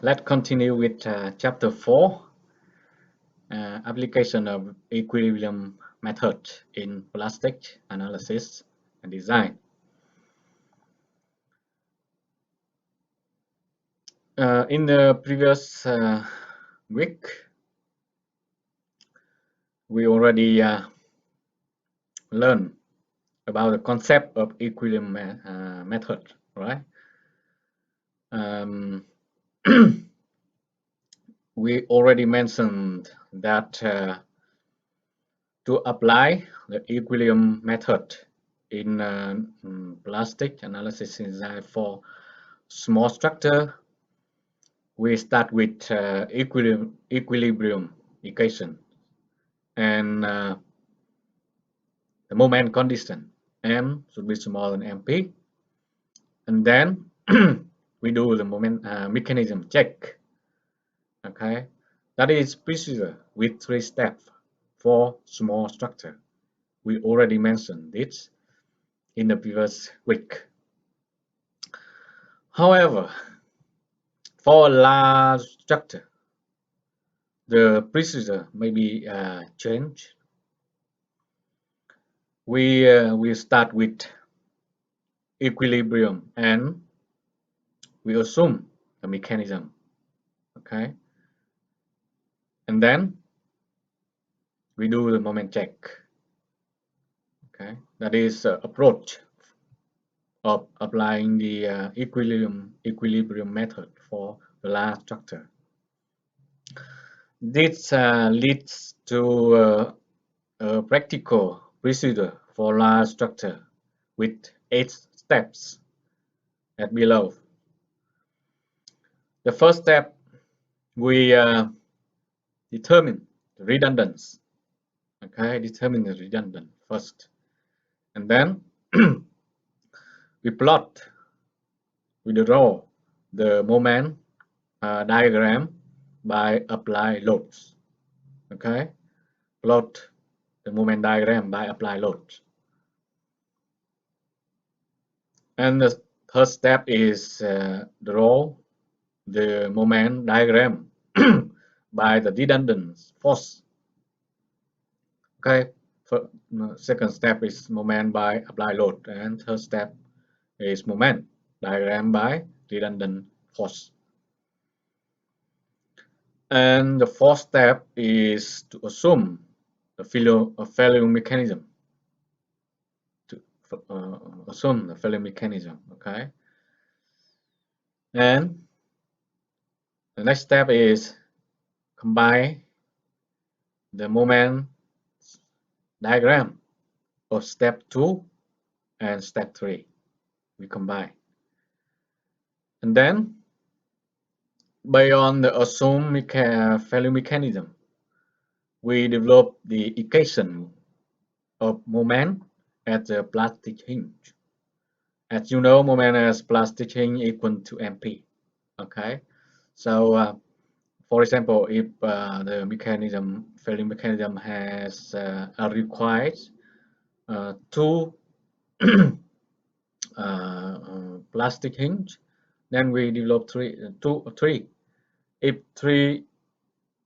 Let's continue with chapter 4, application of equilibrium method in plastic analysis and design. In the previous week, we already learned about the concept of equilibrium method, right? We already mentioned that to apply the equilibrium method in plastic analysis design for small structure, we start with equilibrium equation and the moment condition. M should be smaller than MP, and then we do the moment mechanism check. Okay, that is procedure with 3 steps for small structure. We already mentioned this in the previous week. However, for a large structure, the procedure may be changed. We start with equilibrium and we assume the mechanism. Okay, and then we do the moment check. Okay, that is approach of applying the equilibrium method for the large structure. This leads to a practical procedure for large structure with 8 steps as below. The first step, we determine the redundancy. Okay, determine the redundant first, and then we draw the moment diagram by apply loads. Okay, plot the moment diagram by apply loads. And the third step is draw the moment diagram by the redundant force. Okay, second step is moment by apply load, and third step is moment diagram by redundant force. And the fourth step is to assume the failure mechanism. Assume the failure mechanism. Okay, and the next step is combine the moment diagram of step 2 and step 3. We combine, and then based on the assumed failure mechanism, we develop the equation of moment at the plastic hinge. As you know, moment as plastic hinge equal to MP. Okay, so for example, if the failure mechanism has required 2 plastic hinge, then we develop 3. If 3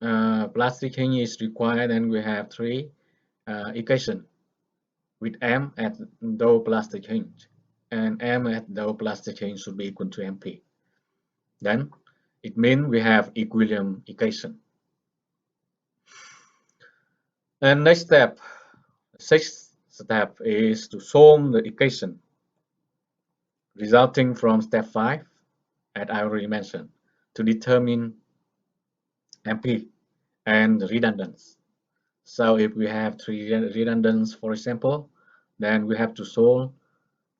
plastic hinge is required, then we have 3 equation with M at the plastic hinge, and M at the plastic hinge should be equal to MP. Then it means we have equilibrium equation. And next step, sixth step, is to solve the equation resulting from step 5, as I already mentioned, to determine MP and redundancy. So if we have 3 redundancies, for example, then we have to solve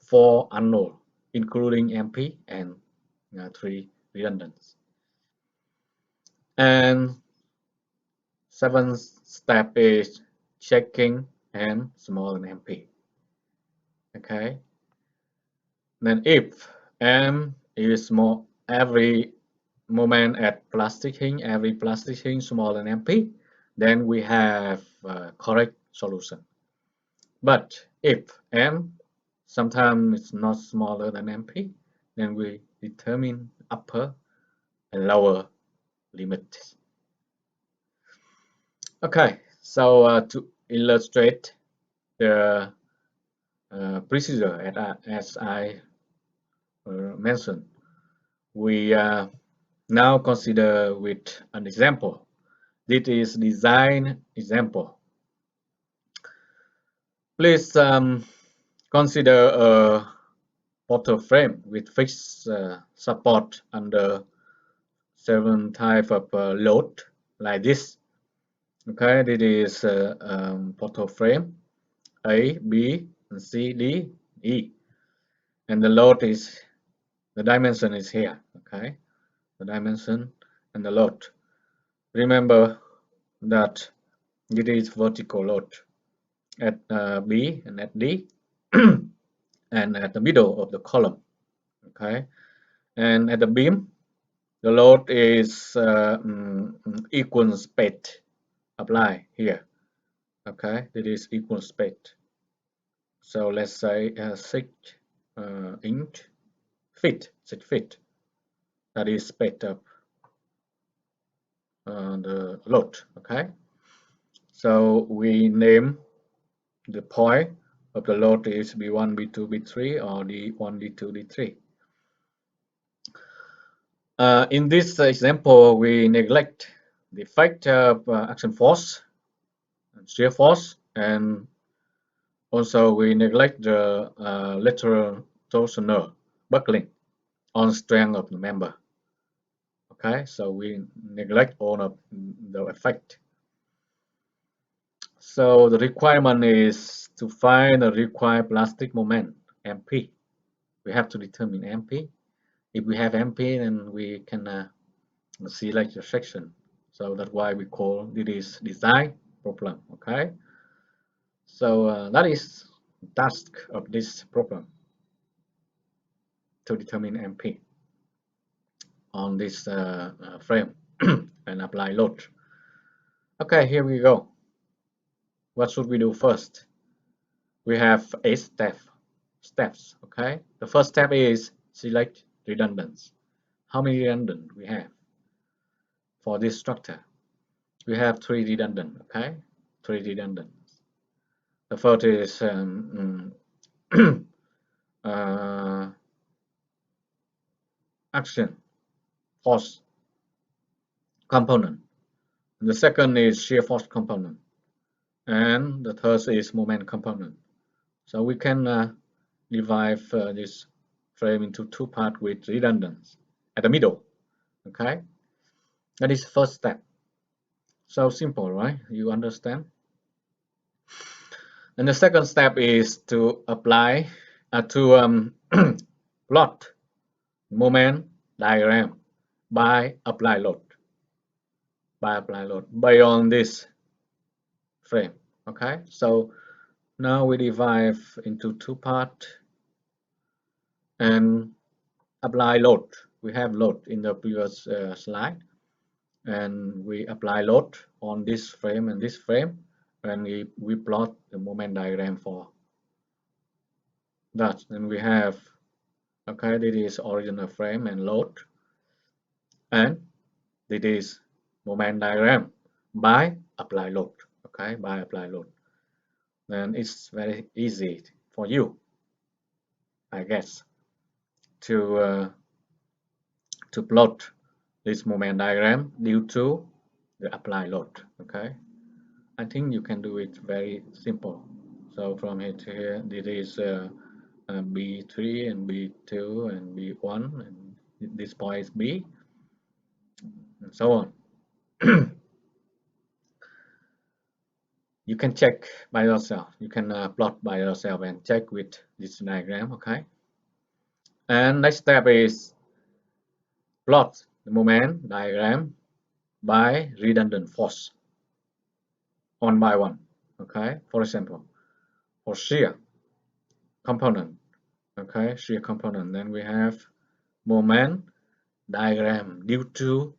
4 unknown, including MP and 3 redundancies. And 7th step is checking M smaller than MP. Okay. Then if M is small, every moment at plastic hinge, every plastic hinge smaller than MP, then we have a correct solution. But if M sometimes it's not smaller than MP, then we determine upper and lower limits. Okay, so to illustrate the procedure as I mentioned, we now consider with an example. This is design example. Please consider a portal frame with fixed support under seven type of load like this. Okay, this is portal frame A, B, C, D, E, and the load is the dimension is here. Okay, the dimension and the load. Remember that it is vertical load at B and at D and at the middle of the column. Okay, and at the beam, the load is equal space apply here. Okay, it is equal space. So let's say 6 feet, 6 feet. That is space of the load. Okay, so we name the point of the load is B1, B2, B3 or D1, D2, D3. In this example, we neglect the effect of action force, and shear force, and also we neglect the lateral torsional buckling on strength of the member. Okay, so we neglect all of the effect. So the requirement is to find the required plastic moment, MP. We have to determine MP. If we have MP, then we can select the section. So that's why we call it is design problem. Okay. So that is the task of this problem to determine MP on this frame and apply load. Okay, here we go. What should we do first? We have 8 steps. Okay. The first step is select redundance. How many redundant we have for this structure? We have 3 redundant. Okay, 3 redundant. The first is action force component. The second is shear force component, and the third is moment component. So we can divide this frame into 2 parts with redundance at the middle. Okay, that is the first step. So simple, right? You understand? And the second step is to apply to plot moment diagram by apply load. Based on this frame. Okay, so now we divide into 2 parts and apply load. We have load in the previous slide, and we apply load on this frame and this frame, and we plot the moment diagram for that. And we have, okay, this is original frame and load, and this is moment diagram by apply load. Okay, by apply load. Then it's very easy for you, I guess, to plot this moment diagram due to the apply load. Okay, I think you can do it very simple. So from here to here, this is B3 and B2 and B1, and this point is B, and so on. You can check by yourself. You can plot by yourself and check with this diagram. Okay. And next step is plot the moment diagram by redundant force one by one. Okay. For example, for shear component. Okay, shear component. Then we have moment diagram due to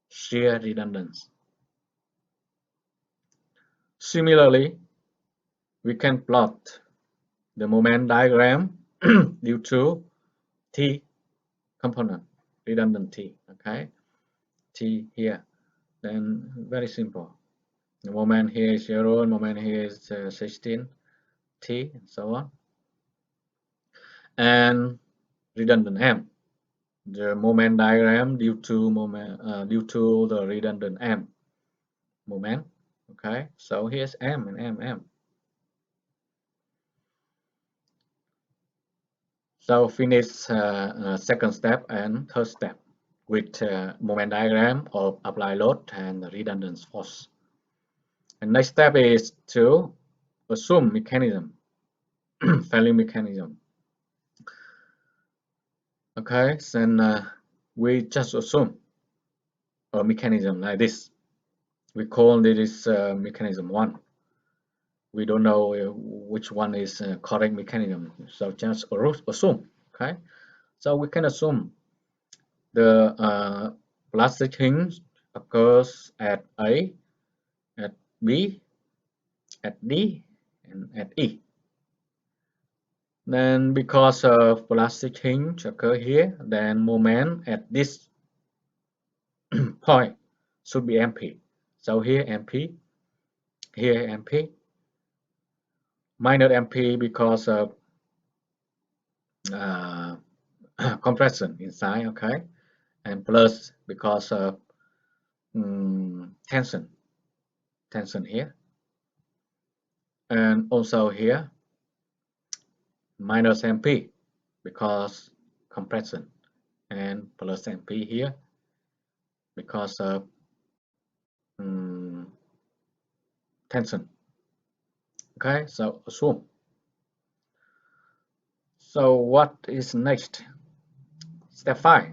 shear redundance. Similarly, we can plot the moment diagram due to T component redundancy. Okay, T here. Then very simple. The moment here is 0, moment here is 16, T, and so on. And redundant M. The moment diagram due to the redundant M moment. Okay, so here's M and M. So finish second step and third step with moment diagram of apply load and redundant force. And next step is to assume mechanism, value mechanism. Okay, then we just assume a mechanism like this. We call this mechanism 1. We don't know which one is correct mechanism, so just assume. Okay, so we can assume the plastic hinge occurs at A, at B, at D, and at E. Then because of plastic hinge occur here, then moment at this point should be MP. So here MP, here MP, minus MP because of uh, compression inside, okay, and plus because of tension here, and also here minus MP because compression, and plus MP here because of tension. Okay, so assume. So what is next? Step 5.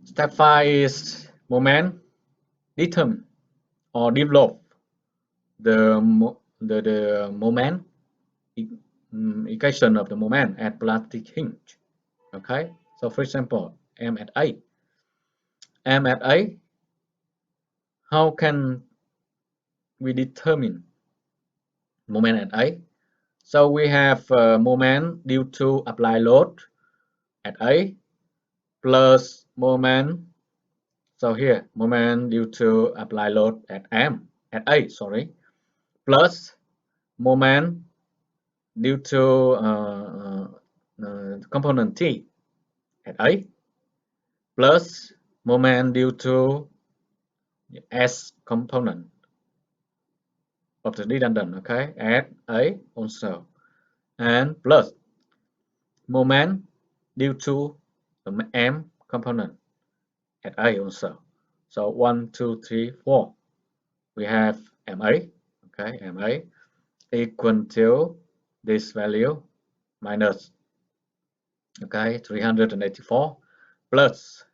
Step 5 is moment determine or develop the moment equation of the moment at plastic hinge. Okay, so for example, M at A. M at A, how can we determine moment at A? So we have moment due to apply load at A plus moment. So here moment due to apply load at A, sorry, plus moment due to component T at A plus moment due to S component of the redundant, okay, at A also, and plus moment due to the M component at A also. So 1, 2, 3, 4. We have MA, okay, MA equal to this value minus, okay, 384 plus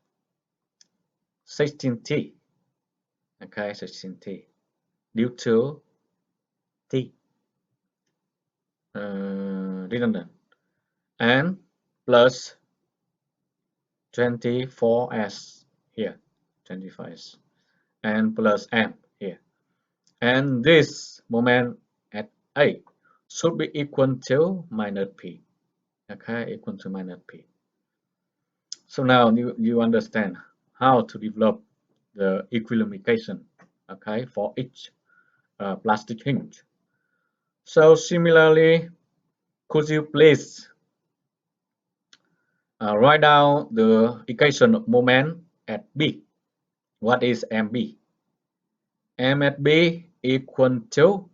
16T, okay, 16T due to T redundant, and plus 24S here, 24S, and plus M here. And this moment at A should be equal to minus P. Okay, equal to minus P. So now you understand how to develop the equilibrium equation, okay, for each plastic hinge. So similarly, could you please write down the equation of moment at B? What is MB? M at B equal to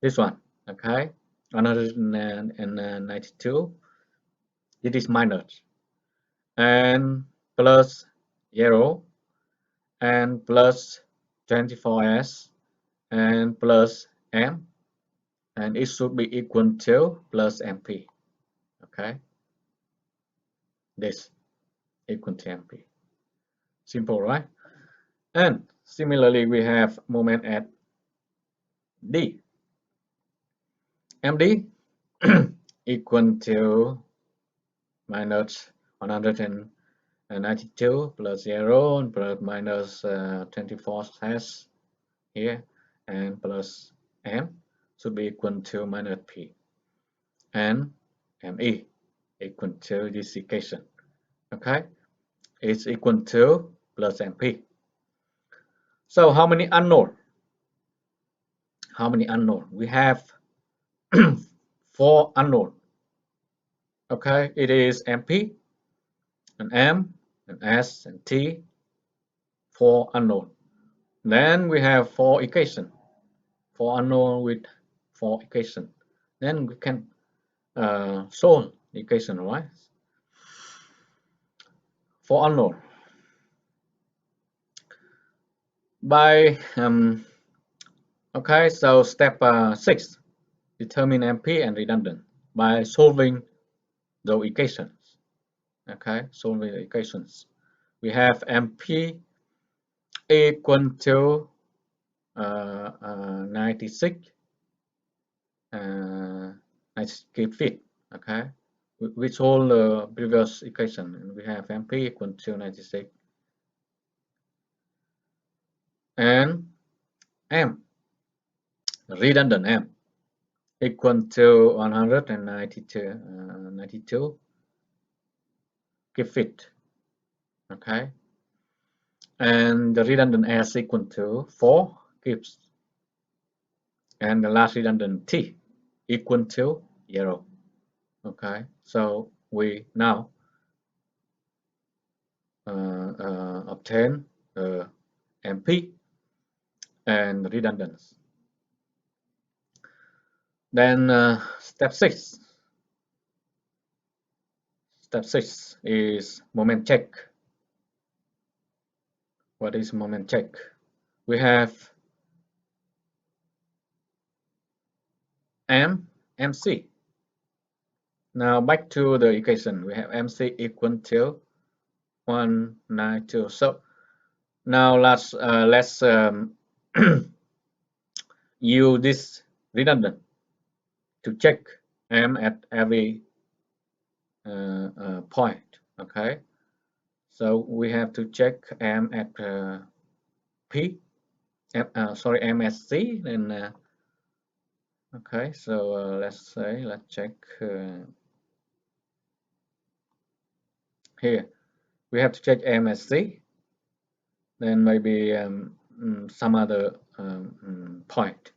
this one, okay, 192. It is minus, and plus 0, and plus 24S, and plus M, and it should be equal to plus MP. Okay, this equal to MP. Simple, right? And similarly, we have moment at D. MD equal to minus 192 plus 0 and plus minus 24 S here, and plus M should be equal to minus P, and ME equal to this equation. Okay, it's equal to plus MP. So how many unknown? How many unknown? We have 4 unknown. Okay, it is MP, and M, and S, and T, 4 unknown. Then we have 4 equation, 4 unknown with 4 equation. Then we can solve the equation, right? 4 unknown. By okay, so step 6, determine MP and redundant by solving the equations. Okay, solving the equations. We have MP equal to 96 feet. Okay, we solve the previous equation, and we have MP equal to 96 and M, redundant M, equal to 192 cubic feet. Okay, and the redundant S equal to 4 cubes, and the last redundant T equal to 0. Okay, so we now obtain the MP and redundance. Then step 6. Step 6 is moment check. What is moment check? We have MC. Now back to the equation. We have MC equal to 192. So now let's use this redundant to check M at every point. Okay, so we have to check M at P, sorry, M at C, and okay, so let's check here. We have to check M at C, then maybe some other point.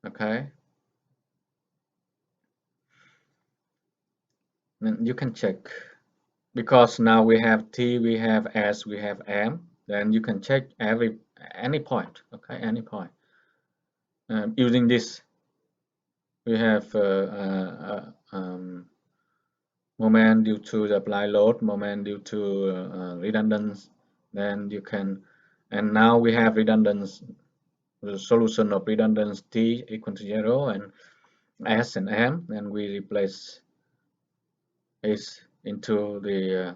Okay, and you can check, because now we have T, we have S, we have M. Then you can check any point. Okay, any point. Using this, we have moment due to the applied load, moment due to redundance. Then you can, and now we have redundance, the solution of redundance T equal to 0 and S and M, and we replace this into the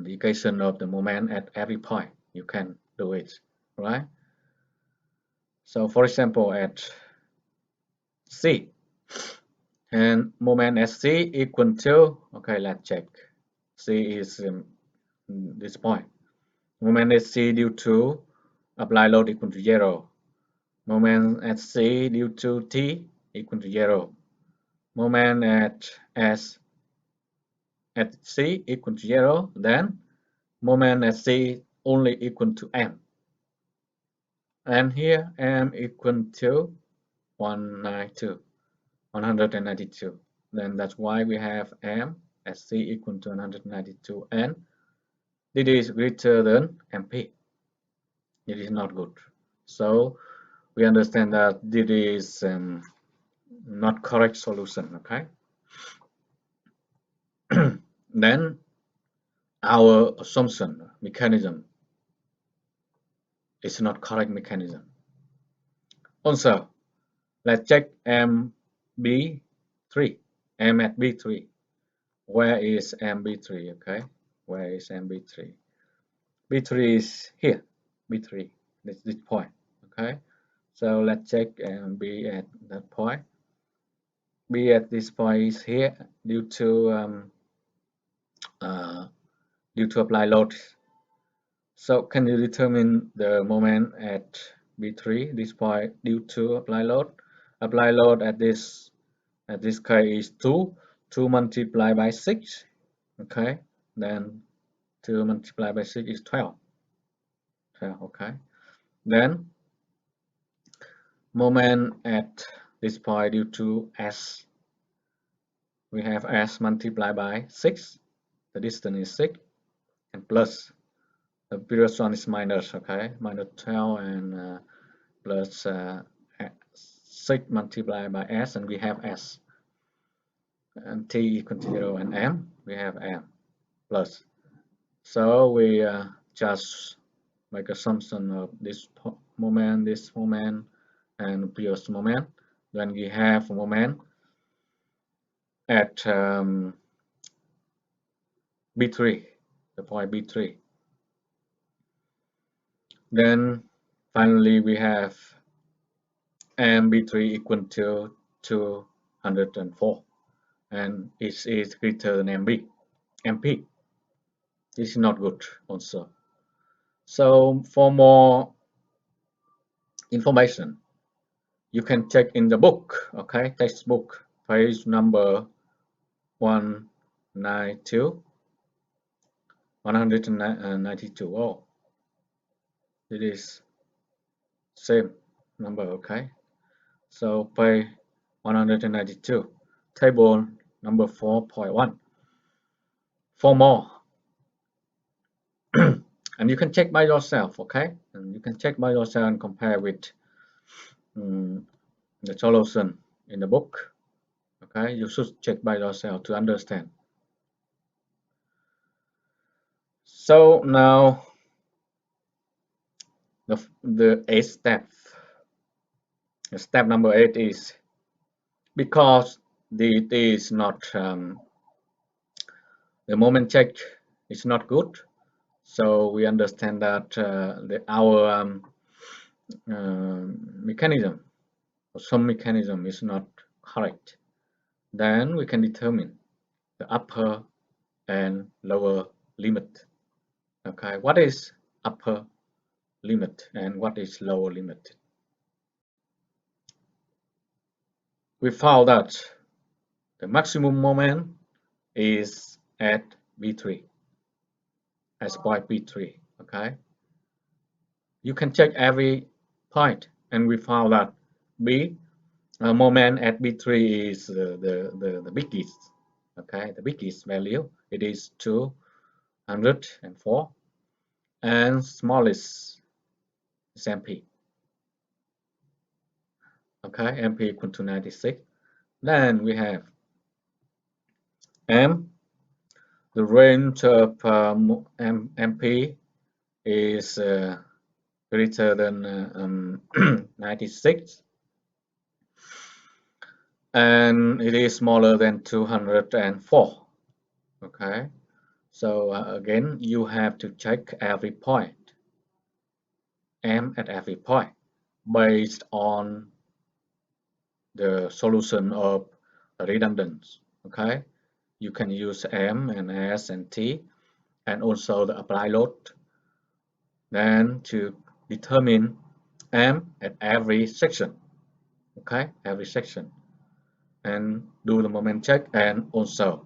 equation of the moment at every point. You can do it, right? So for example, at C, and moment at C equal to, okay, let's check. C is this point. Moment at C due to apply load equal to 0. Moment at C due to T equal to 0. Moment at S at C equal to 0. Then moment at C only equal to M. And here M equal to 192. Then that's why we have M at C equal to 192, and it is greater than MP. It is not good. So we understand that this is not correct solution. Okay. Then our assumption mechanism is not correct mechanism. Also, let's check MB3, M at B3. Where is MB3? Okay, where is MB3? B3 is here. B3, this point. Okay, so let's check B at that point. B at this point is here due to apply load. So can you determine the moment at B3, this point, due to apply load? Apply load at this case is 2. 2 multiplied by 6, okay, then 2 multiplied by 6 is 12, okay. Then moment at this point due to S, we have S multiplied by 6, the distance is 6, and plus the previous one is minus, okay, minus 12 and plus 6 multiplied by S, and we have S, and T equal to 0, and M, we have M plus. So we just make assumption of this moment, and previous moment. Then we have a moment at B3, the point B3. Then finally we have MB3 equal to 204, and it is greater than MP. This is not good also. So for more information, you can check in the book, okay, textbook, page number 192, 192. Oh, it is same number, okay. So page 192, table number 4.1. For more, and you can check by yourself, okay, and you can check by yourself and compare with the solution in the book, okay. You should check by yourself to understand. So now the 8th step. Step number 8 is, because it is not the moment check is not good, so we understand that our mechanism, or some mechanism, is not correct. Then we can determine the upper and lower limit. Okay, what is upper limit and what is lower limit? We found that the maximum moment is at B3, as point B3, okay. You can check every point, and we found that moment at B3 is the biggest, okay, the biggest value. It is 204, and smallest is MP, okay, MP equal to 96. Then we have M, the range of MP is greater than 96, and it is smaller than 204, okay. So again, you have to check every point, M at every point, based on the solution of redundancy, okay. You can use M and S and T, and also the apply load, then to determine M at every section, okay, every section, and do the moment check. And also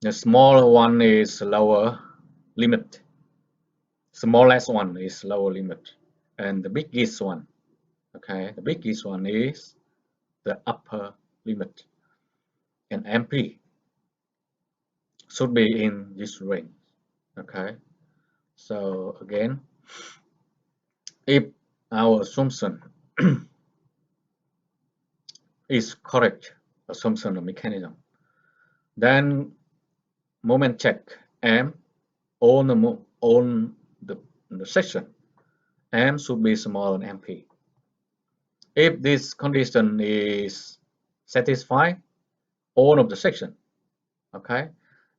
the smaller one is lower limit, smallest one is lower limit, and the biggest one, okay, the biggest one is the upper limit, and MP should be in this range, okay. So again, if our assumption is correct, assumption of mechanism, then moment check M on the section, M should be smaller than MP. If this condition is satisfied, all of the section, okay,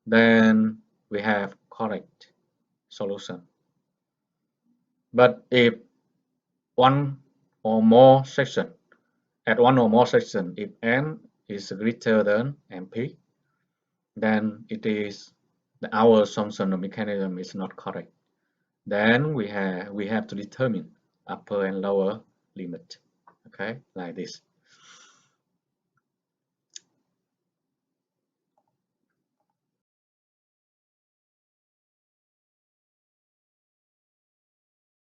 then we have correct solution. But if one or more section, at one or more section, if M is greater than MP, then it is our assumption of mechanism is not correct. Then we have to determine upper and lower limit, okay, like this.